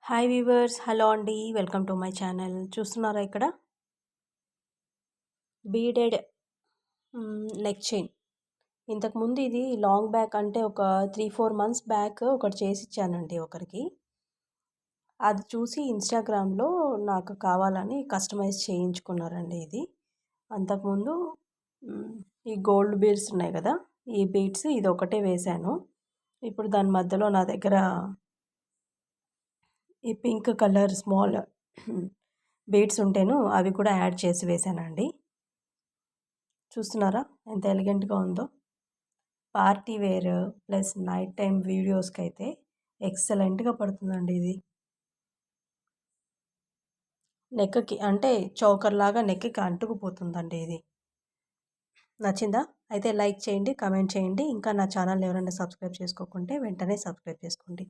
Hi weavers, hello అండి. Welcome to my channel. చూస్తున్నారా ఇక్కడ బీడెడ్ నెక్ చైన్. ఇంతకుముందు ఇది లాంగ్ బ్యాక్ అంటే ఒక 3-4 మంత్స్ బ్యాక్ ఒకటి చేసి ఇచ్చానండి ఒకరికి. అది చూసి ఇన్స్టాగ్రామ్లో నాకు కావాలని కస్టమైజ్ చేయించుకున్నారండి ఇది. అంతకుముందు ఈ గోల్డ్ బీడ్స్ ఉన్నాయి కదా, ఈ బీడ్స్ ఇది ఒకటే వేశాను. ఇప్పుడు దాని మధ్యలో నా దగ్గర ఈ పింక్ కలర్ స్మాల్ బీడ్స్ ఉంటేను అవి కూడా యాడ్ చేసి వేశానండి. చూస్తున్నారా ఎంత ఎలిగెంట్గా ఉందో. Party wear plus night time వీడియోస్కి అయితే ఎక్సలెంట్గా పడుతుందండి ఇది. నెక్కి అంటే చౌకర్ లాగా నెక్కి అంటుకుపోతుందండి ఇది. నచ్చిందా? అయితే లైక్ చేయండి, కమెంట్ చేయండి. ఇంకా నా ఛానల్ ఎవరైనా సబ్స్క్రైబ్ చేసుకోకుంటే వెంటనే సబ్స్క్రైబ్ చేసుకోండి.